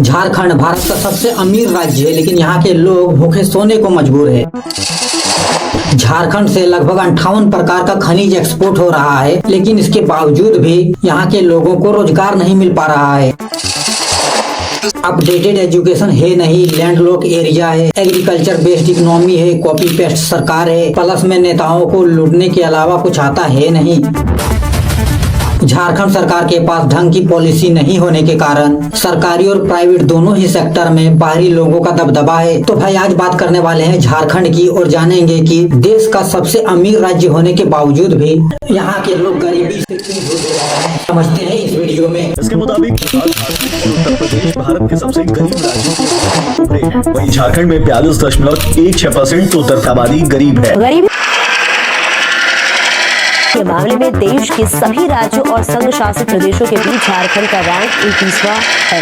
झारखंड भारत का सबसे अमीर राज्य है, लेकिन यहाँ के लोग भूखे सोने को मजबूर है। झारखंड से लगभग 58 प्रकार का खनिज एक्सपोर्ट हो रहा है, लेकिन इसके बावजूद भी यहाँ के लोगों को रोजगार नहीं मिल पा रहा है। अपडेटेड एजुकेशन है नहीं, लैंडलॉक एरिया है, एग्रीकल्चर बेस्ड इकोनॉमी है, कॉपी पेस्ट सरकार है, प्लस में नेताओं को लूटने के अलावा कुछ आता है नहीं। झारखंड सरकार के पास ढंग की पॉलिसी नहीं होने के कारण सरकारी और प्राइवेट दोनों ही सेक्टर में बाहरी लोगों का दबदबा है। तो भाई आज बात करने वाले हैं झारखंड की और जानेंगे कि देश का सबसे अमीर राज्य होने के बावजूद भी यहाँ के लोग गरीबी से क्यों जूझ रहे हैं, समझते हैं इस वीडियो में। इसके मुताबिक उत्तर प्रदेश भारत के सबसे गरीब राज्यों में वही झारखंड में 42.16% उत्तर आबादी गरीब है। के मामले में देश के सभी राज्यों और संघ शासित प्रदेशों के बीच झारखंड का रैंक 21वां है।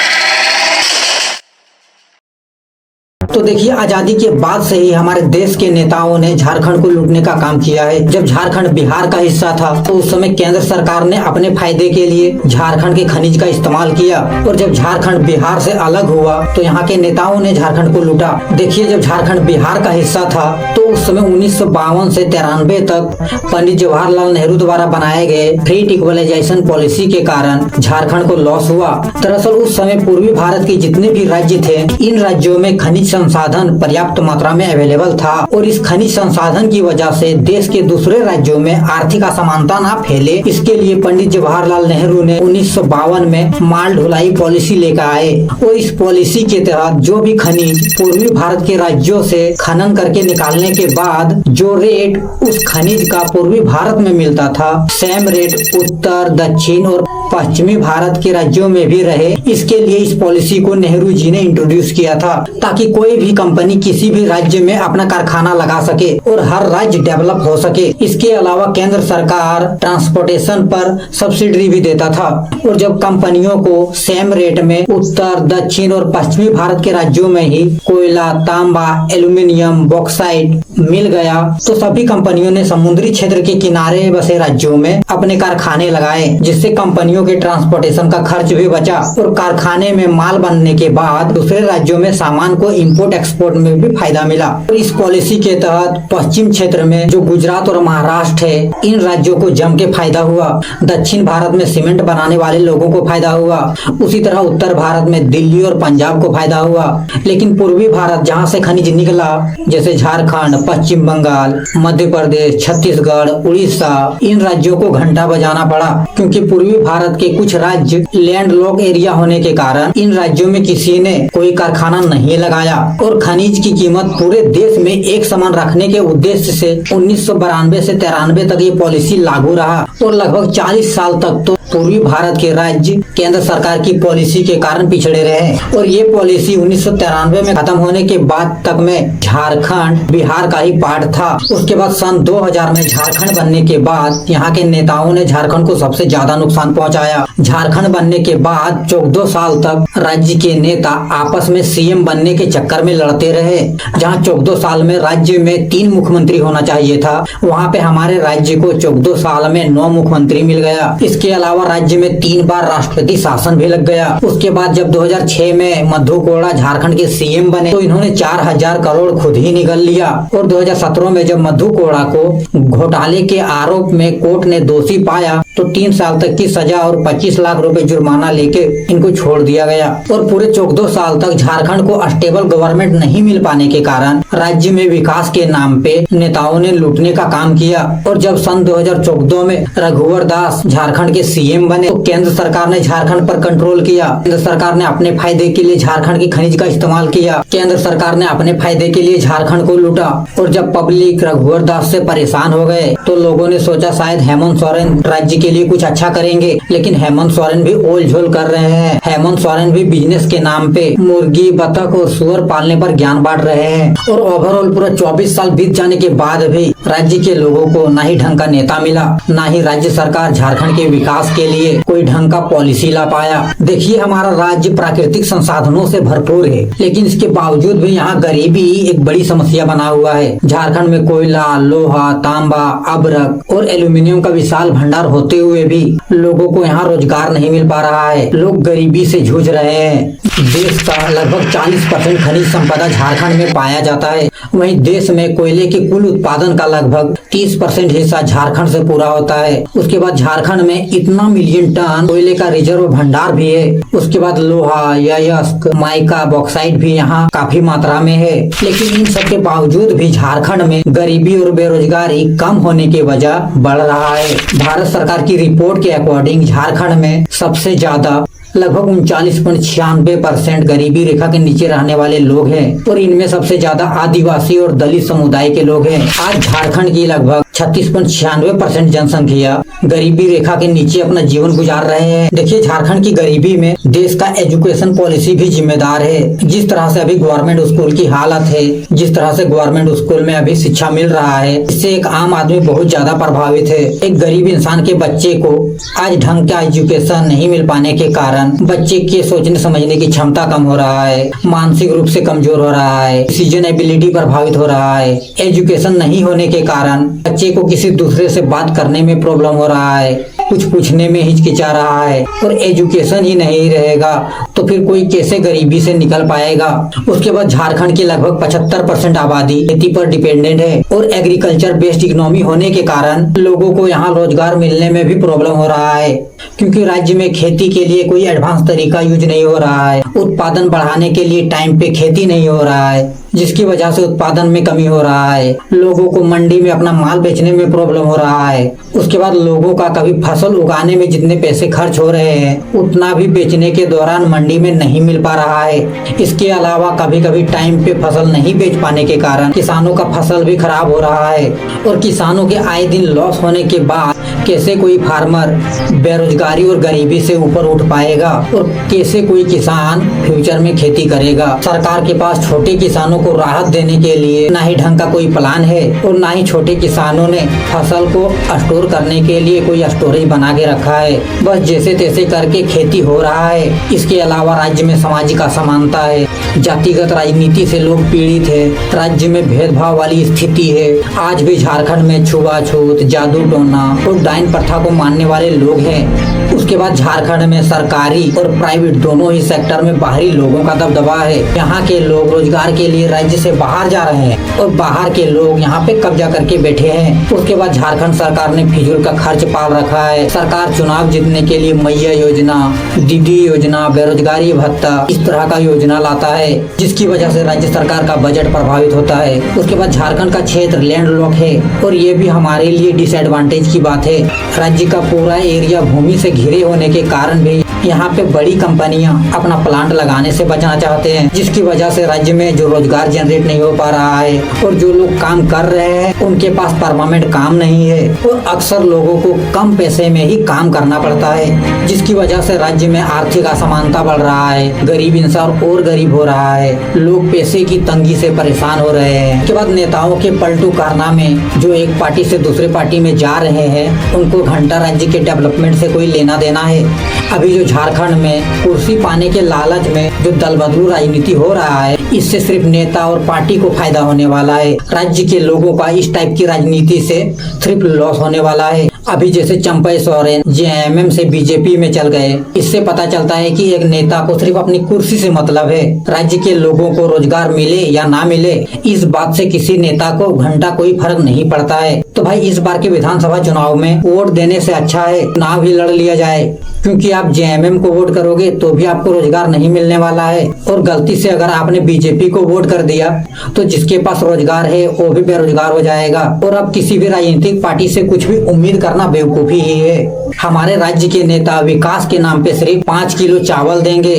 तो देखिए, आजादी के बाद से ही हमारे देश के नेताओं ने झारखंड को लूटने का काम किया है। जब झारखंड बिहार का हिस्सा था तो उस समय केंद्र सरकार ने अपने फायदे के लिए झारखंड के खनिज का इस्तेमाल किया, और जब झारखंड बिहार से अलग हुआ तो यहाँ के नेताओं ने झारखंड को लूटा। देखिए, जब झारखंड बिहार का हिस्सा था तो उस समय 1952 से 93 तक पंडित जवाहरलाल नेहरू द्वारा बनाए गए फ्री इक्वलाइजेशन पॉलिसी के कारण झारखंड को लॉस हुआ। दरअसल उस समय पूर्वी भारत के जितने भी राज्य थे, इन राज्यों में खनिज संसाधन पर्याप्त मात्रा में अवेलेबल था, और इस खनिज संसाधन की वजह से देश के दूसरे राज्यों में आर्थिक असमानता ना फैले, इसके लिए पंडित जवाहरलाल नेहरू ने 1952 में माल ढुलाई पॉलिसी लेकर आए। और इस पॉलिसी के तहत जो भी खनिज पूर्वी भारत के राज्यों से खनन करके निकालने के बाद जो रेट उस खनिज का पूर्वी भारत में मिलता था, सेम रेट उत्तर, दक्षिण और पश्चिमी भारत के राज्यों में भी रहे। इसके लिए इस पॉलिसी को नेहरू जी ने इंट्रोड्यूस किया था, ताकि कोई भी कंपनी किसी भी राज्य में अपना कारखाना लगा सके और हर राज्य डेवलप हो सके। इसके अलावा केंद्र सरकार ट्रांसपोर्टेशन पर सब्सिडी भी देता था, और जब कंपनियों को सेम रेट में उत्तर, दक्षिण और पश्चिमी भारत के राज्यों में ही कोयला, तांबा, एल्यूमिनियम, बॉक्साइट मिल गया तो सभी कंपनियों ने समुद्री क्षेत्र के किनारे बसे राज्यों में अपने कारखाने लगाए, जिससे कंपनियों के ट्रांसपोर्टेशन का खर्च भी बचा, और कारखाने में माल बनने के बाद दूसरे राज्यों में सामान को इंपोर्ट एक्सपोर्ट में भी फायदा मिला। और इस पॉलिसी के तहत पश्चिम क्षेत्र में जो गुजरात और महाराष्ट्र है, इन राज्यों को जम के फायदा हुआ। दक्षिण भारत में सीमेंट बनाने वाले लोगों को फायदा हुआ, उसी तरह उत्तर भारत में दिल्ली और पंजाब को फायदा हुआ। लेकिन पूर्वी भारत जहाँ से खनिज निकला, जैसे झारखंड, पश्चिम बंगाल, मध्य प्रदेश, छत्तीसगढ़, उड़ीसा, इन राज्यों को घंटा बजाना पड़ा, क्योंकि पूर्वी भारत के कुछ राज्य लैंडलॉक एरिया होने के कारण इन राज्यों में किसी ने कोई कारखाना नहीं लगाया। और खनिज की कीमत पूरे देश में एक समान रखने के उद्देश्य से 1992 से 93 तक ये पॉलिसी लागू रहा, और लगभग 40 साल तक तो पूर्वी भारत के राज्य केंद्र सरकार की पॉलिसी के कारण पिछड़े रहे। और ये पॉलिसी 1993 में खत्म होने के बाद तक में झारखंड बिहार का ही पार्ट था। उसके बाद सन 2000 में झारखंड बनने के बाद यहाँ के नेताओं ने झारखंड को सबसे ज्यादा नुकसान पहुंचाया। झारखंड बनने के बाद 14 साल तक राज्य के नेता आपस में सीएम बनने के चक्कर में लड़ते रहे। जहाँ 14 साल में राज्य में 3 मुख्यमंत्री होना चाहिए था, वहाँ पे हमारे राज्य को 14 साल में 9 मुख्यमंत्री मिल गया। इसके अलावा राज्य में 3 बार राष्ट्रपति शासन भी लग गया। उसके बाद जब 2006 में मधु कोड़ा झारखंड के सीएम बने तो इन्होंने 4000 करोड़ खुद ही निगल लिया। और 2017 में जब मधु कोड़ा को घोटाले के आरोप में कोर्ट ने दोषी पाया तो 3 साल तक की सजा और 25 लाख रुपए जुर्माना लेके इनको छोड़ दिया गया। और पूरे 14 साल तक झारखंड को स्टेबल गवर्नमेंट नहीं मिल पाने के कारण राज्य में विकास के नाम पे नेताओं ने लूटने का काम किया। और जब सन 2014 में रघुवर दास झारखंड के सीएम बने तो केंद्र सरकार ने झारखंड पर कंट्रोल किया। केंद्र सरकार ने अपने फायदे के लिए झारखंड की खनिज का इस्तेमाल किया। केंद्र सरकार ने अपने फायदे के लिए झारखंड को लूटा। और जब पब्लिक रघुवर दास से परेशान हो गए तो लोगों ने सोचा शायद हेमंत सोरेन राज्य के लिए कुछ अच्छा करेंगे, लेकिन हेमंत सोरेन भी ओल झोल कर रहे हैं। हेमंत सोरेन भी बिजनेस के नाम पे मुर्गी, बतख और सुअर पालने पर ज्ञान बांट रहे हैं। और ओवरऑल पूरा 24 साल बीत जाने के बाद भी राज्य के लोगों को ना ही ढंग का नेता मिला, ना ही राज्य सरकार झारखंड के विकास के लिए कोई ढंग का पॉलिसी ला पाया। देखिए, हमारा राज्य प्राकृतिक संसाधनों से भरपूर है, लेकिन इसके बावजूद भी यहाँ गरीबी एक बड़ी समस्या बना हुआ है। झारखंड में कोयला, लोहा, तांबा, अब्रक और एल्यूमिनियम का विशाल भंडार होते हुए भी लोगों को यहाँ रोजगार नहीं मिल पा रहा है, लोग गरीबी से जूझ रहे हैं। देश का लगभग 40% खनिज संपदा झारखंड में पाया जाता है। वहीं देश में कोयले के कुल उत्पादन का लगभग 30% हिस्सा झारखंड से पूरा होता है। उसके बाद झारखंड में इतना मिलियन टन कोयले का रिजर्व भंडार भी है। उसके बाद लोहा, अयस्क, माइका, बॉक्साइट भी यहाँ काफी मात्रा में है। लेकिन इन सब के बावजूद भी झारखंड में गरीबी और बेरोजगारी कम होने की वजह बढ़ रहा है। भारत सरकार की रिपोर्ट के अकॉर्डिंग झारखंड में सबसे ज्यादा लगभग 39.96% गरीबी रेखा के नीचे रहने वाले लोग हैं और इनमें सबसे ज्यादा आदिवासी और दलित समुदाय के लोग हैं। आज झारखंड की लगभग 36.96% जनसंख्या गरीबी रेखा के नीचे अपना जीवन गुजार रहे हैं। देखिए, झारखंड की गरीबी में देश का एजुकेशन पॉलिसी भी जिम्मेदार है। जिस तरह से अभी गवर्नमेंट स्कूल की हालत है, जिस तरह से गवर्नमेंट स्कूल में अभी शिक्षा मिल रहा है, इससे एक आम आदमी बहुत ज्यादा प्रभावित है। एक गरीब इंसान के बच्चे को आज ढंग का एजुकेशन नहीं मिल पाने के कारण बच्चे के सोचने समझने की क्षमता कम हो रहा है, मानसिक रूप से कमजोर हो रहा है, डिसीजन एबिलिटी प्रभावित हो रहा है। एजुकेशन नहीं होने के कारण बच्चे को किसी दूसरे से बात करने में प्रॉब्लम हो रहा है, कुछ पूछने में हिचकिचा रहा है। और एजुकेशन ही नहीं रहेगा तो फिर कोई कैसे गरीबी से निकल पाएगा। उसके बाद झारखंड की लगभग 75% आबादी खेती पर डिपेंडेंट है और एग्रीकल्चर बेस्ड इकोनॉमी होने के कारण लोगों को यहाँ रोजगार मिलने में भी प्रॉब्लम हो रहा है, क्योंकि राज्य में खेती के लिए कोई एडवांस तरीका यूज नहीं हो रहा है। उत्पादन बढ़ाने के लिए टाइम पे खेती नहीं हो रहा है, जिसकी वजह से उत्पादन में कमी हो रहा है। लोगों को मंडी में अपना माल बेचने में प्रॉब्लम हो रहा है। उसके बाद लोगों का कभी फसल उगाने में जितने पैसे खर्च हो रहे हैं उतना भी बेचने के दौरान मंडी में नहीं मिल पा रहा है। इसके अलावा कभी कभी टाइम पे फसल नहीं बेच पाने के कारण किसानों का फसल भी खराब हो रहा है और किसानों के आए दिन लॉस होने के बाद कैसे कोई फार्मर बेरोजगारी और गरीबी से ऊपर उठ पाएगा और कैसे कोई किसान फ्यूचर में खेती करेगा। सरकार के पास छोटे किसानों को राहत देने के लिए ना ही ढंग का कोई प्लान है और ना ही छोटे किसानों ने फसल को स्टोर करने के लिए कोई स्टोरेज बना के रखा है। बस जैसे तैसे करके खेती हो रहा है। इसके अलावा राज्य में सामाजिक असमानता है, जातिगत राजनीति से लोग पीड़ित है, राज्य में भेदभाव वाली स्थिति है। आज भी झारखंड में छुआछूत, जादू टोना और डाइन प्रथा को मानने वाले लोग हैं। उसके बाद झारखंड में सरकारी और प्राइवेट दोनों ही सेक्टर में बाहरी लोगों का दबदबा है। यहाँ के लोग रोजगार के लिए राज्य से बाहर जा रहे हैं और बाहर के लोग यहाँ पे कब्जा करके बैठे हैं। उसके बाद झारखंड सरकार ने फिजूल का खर्च पाल रखा है। सरकार चुनाव जीतने के लिए मैया योजना, दीदी योजना, बेरोजगारी भत्ता इस तरह का योजना लाता है, जिसकी वजह से राज्य सरकार का बजट प्रभावित होता है। उसके बाद झारखंड का क्षेत्र लैंडलॉक है और ये भी हमारे लिए डिसएडवांटेज की बात है। राज्य का पूरा एरिया भूमि से घिरे होने के कारण भी यहाँ पे बड़ी कंपनियां अपना प्लांट लगाने से बचना चाहते हैं, जिसकी वजह से राज्य में जो रोजगार जनरेट नहीं हो पा रहा है और जो लोग काम कर रहे हैं उनके पास परमानेंट काम नहीं है और अक्सर लोगों को कम पैसे में ही काम करना पड़ता है, जिसकी वजह से राज्य में आर्थिक असमानता बढ़ रहा है। गरीब इंसान और गरीब हो रहा है, लोग पैसे की तंगी से परेशान हो रहे हैं। उसके बाद नेताओं के पलटू कारनामे, जो एक पार्टी से दूसरे पार्टी में जा रहे हैं, उनको घंटा राज्य के डेवलपमेंट से कोई लेना देना है। अभी जो झारखंड में कुर्सी पाने के लालच में जो दल बदलू राजनीति हो रहा है, इससे सिर्फ नेता और पार्टी को फायदा होने वाला है। राज्य के लोगों का इस टाइप की राजनीति से सिर्फ लॉस होने वाला है। अभी जैसे चंपई सोरेन जेएमएम से बीजेपी में चल गए, इससे पता चलता है कि एक नेता को सिर्फ अपनी कुर्सी से मतलब है। राज्य के लोगों को रोजगार मिले या ना मिले, इस बात से किसी नेता को घंटा कोई फर्क नहीं पड़ता है। तो भाई, इस बार के विधानसभा चुनाव में वोट देने से अच्छा है चुनाव ही लड़ लिया जाए, क्योंकि आप जेएमएम को वोट करोगे तो भी आपको रोजगार नहीं मिलने वाला है और गलती से अगर आपने बीजेपी को वोट कर दिया तो जिसके पास रोजगार है वो भी बेरोजगार हो जाएगा। और अब किसी भी राजनीतिक पार्टी से कुछ भी उम्मीद करना बेवकूफी ही है। हमारे राज्य के नेता विकास के नाम पे सिर्फ 5 किलो चावल देंगे,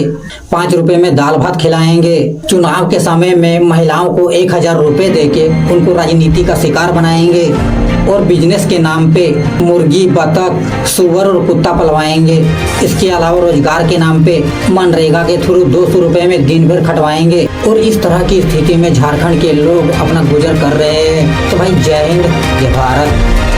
5 रुपए में दाल भात खिलाएंगे, चुनाव के समय में महिलाओं को 1000 रुपए देके उनको राजनीति का शिकार बनाएंगे और बिजनेस के नाम पे मुर्गी, बतख, सुअर और कुत्ता पलवाएंगे। इसके अलावा रोजगार के नाम पे मनरेगा के थ्रू 200 रुपए में दिन भर खटवाएंगे और इस तरह की स्थिति में झारखंड के लोग अपना गुजर कर रहे हैं। तो भाई, जय हिंद, जय भारत।